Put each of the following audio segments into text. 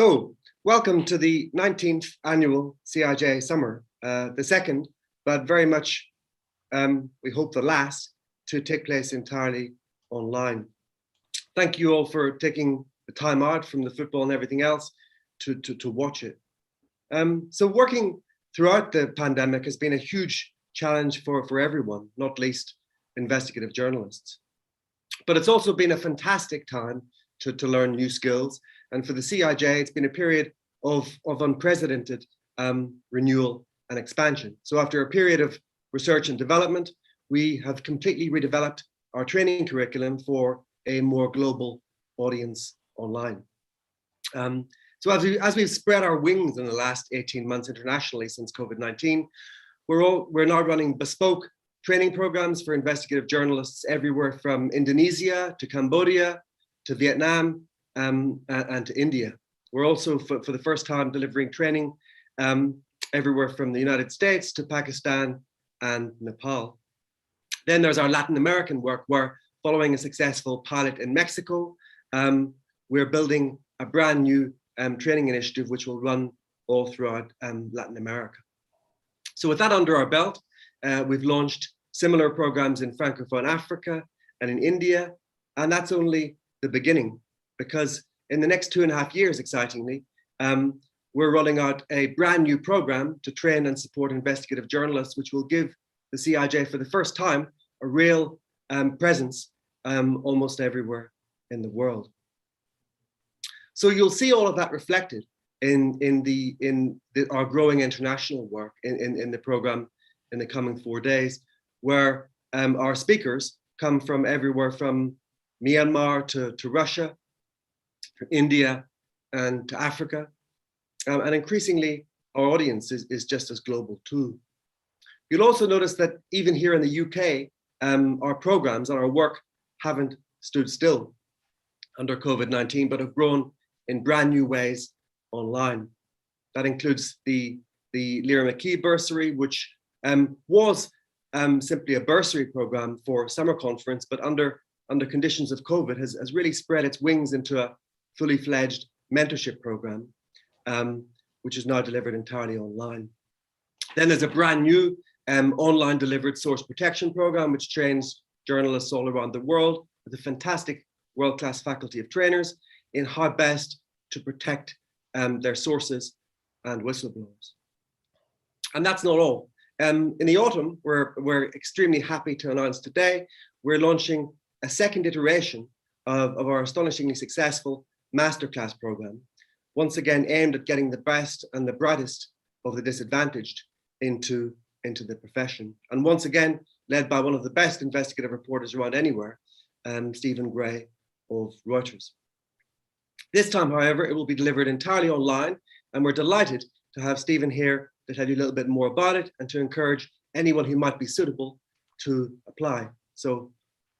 So, welcome to the 19th annual CIJ Summer, the second, but very much, we hope the last, to take place entirely online. Thank you all for taking the time out from the football and everything else to watch it. So working throughout the pandemic has been a huge challenge for everyone, not least investigative journalists. But it's also been a fantastic time to learn new skills. And for the CIJ, it's been a period of unprecedented renewal and expansion. So after a period of research and development, we have completely redeveloped our training curriculum for a more global audience online. So as we've spread our wings in the last 18 months internationally since COVID-19, we're now running bespoke training programs for investigative journalists everywhere from Indonesia to Cambodia to Vietnam and to India. We're also, for the first time, delivering training everywhere from the United States to Pakistan and Nepal. Then there's our Latin American work, where following a successful pilot in Mexico, we're building a brand new training initiative which will run all throughout Latin America. So with that under our belt, we've launched similar programs in Francophone Africa and in India, and that's only the beginning, because in the next 2.5 years, excitingly, we're rolling out a brand new program to train and support investigative journalists, which will give the CIJ for the first time a real presence almost everywhere in the world. So you'll see all of that reflected in our growing international work in the program in the coming 4 days, where our speakers come from everywhere from Myanmar to Russia, to India and to Africa. And increasingly, our audience is just as global too. You'll also notice that even here in the UK, our programs and our work haven't stood still under COVID-19, but have grown in brand new ways online. That includes the Lyra McKee Bursary, which was simply a bursary program for summer conference, but under conditions of COVID has really spread its wings into a fully fledged mentorship program, which is now delivered entirely online. Then there's a brand new online delivered source protection program, which trains journalists all around the world with a fantastic world-class faculty of trainers in how best to protect their sources and whistleblowers. And that's not all. In the autumn, we're extremely happy to announce today, we're launching a second iteration of our astonishingly successful masterclass program, once again aimed at getting the best and the brightest of the disadvantaged into the profession. And once again, led by one of the best investigative reporters around anywhere, Stephen Gray of Reuters. This time, however, it will be delivered entirely online, and we're delighted to have Stephen here to tell you a little bit more about it and to encourage anyone who might be suitable to apply. So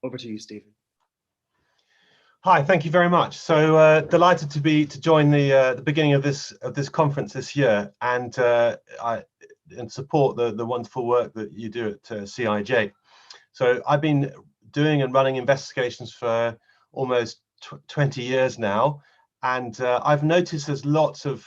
over to you, Stephen. Hi, thank you very much. So delighted to join the beginning of this conference this year, and support the wonderful work that you do at CIJ. So I've been doing and running investigations for almost 20 years now, and I've noticed there's lots of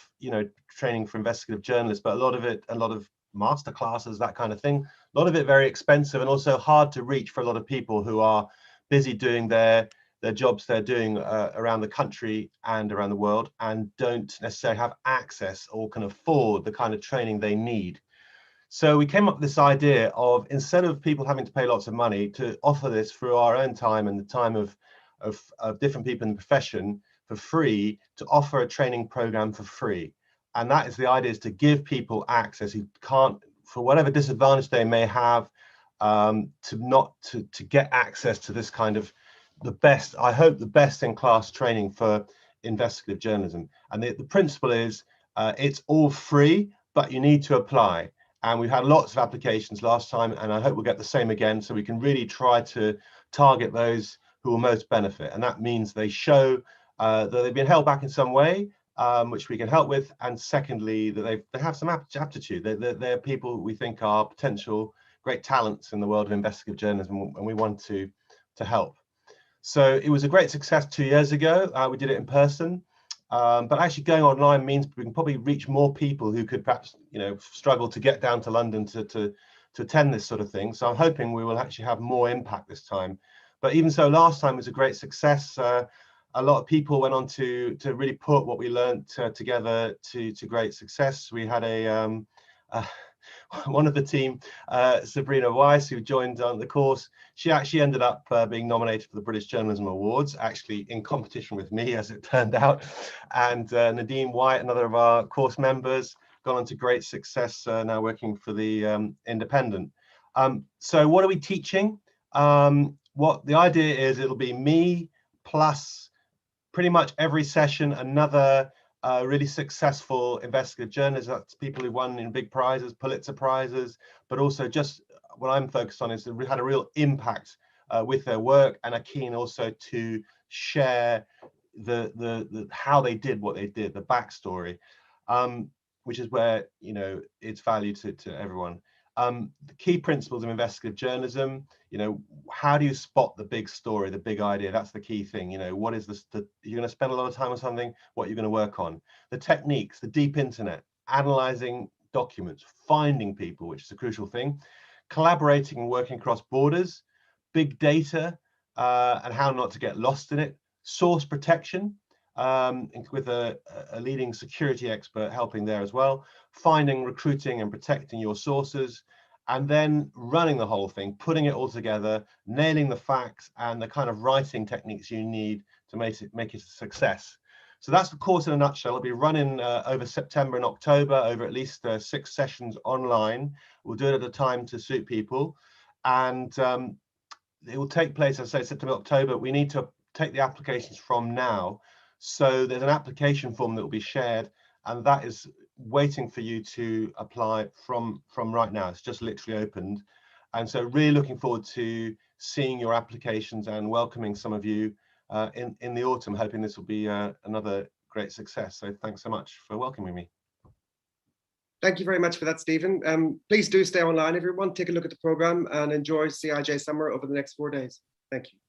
training for investigative journalists, but a lot of master classes, that kind of thing, a lot of it very expensive and also hard to reach for a lot of people who are busy doing their jobs they're doing around the country and around the world, and don't necessarily have access or can afford the kind of training they need. So we came up with this idea of, instead of people having to pay lots of money, to offer this through our own time and the time of different people in the profession for free, to offer a training program for free. And that is the idea, is to give people access who can't, for whatever disadvantage they may have, to get access to this kind of I hope the best in class training for investigative journalism. And the principle is it's all free, but you need to apply. And we've had lots of applications last time, and I hope we'll get the same again, so we can really try to target those who will most benefit. And that means they show that they've been held back in some way, which we can help with. And secondly, that they have some aptitude. They're people we think are potential great talents in the world of investigative journalism, and we want to help. So it was a great success 2 years ago. We did it in person. But actually going online means we can probably reach more people who could perhaps, struggle to get down to London to attend this sort of thing. So I'm hoping we will actually have more impact this time. But even so, last time was a great success. A lot of people went on to really put what we learned together to great success. We had one of the team, Sabrina Weiss, who joined on the course. She actually ended up being nominated for the British Journalism Awards, actually in competition with me, as it turned out. And Nadine White, another of our course members, gone on to great success, now working for the Independent. So what are we teaching? What the idea is, it'll be me plus pretty much every session another really successful investigative journalists. That's people who won in big prizes, Pulitzer prizes, but also just what I'm focused on is that we had a real impact with their work and are keen also to share the how they did what they did, the backstory, which is where it's value to everyone. The key principles of investigative journalism, how do you spot the big story, the big idea? That's the key thing. What is you're going to spend a lot of time on something, what you're going to work on. The techniques, the deep internet, analyzing documents, finding people, which is a crucial thing, collaborating and working across borders, big data, and how not to get lost in it, source protection, with a leading security expert helping there as well, finding, recruiting and protecting your sources, and then running the whole thing, putting it all together, nailing the facts and the kind of writing techniques you need to make it a success. So that's the course in a nutshell. It'll be running over September and October, over at least 6 sessions online. We'll do it at a time to suit people, and it will take place, as I say, September, October. We need to take the applications from now. So there's an application form that will be shared, and that is waiting for you to apply from right now. It's just literally opened. And so really looking forward to seeing your applications and welcoming some of you in the autumn, hoping this will be another great success. So thanks so much for welcoming me. Thank you very much for that, Stephen. Please do stay online, everyone. Take a look at the program and enjoy CIJ Summer over the next 4 days. Thank you.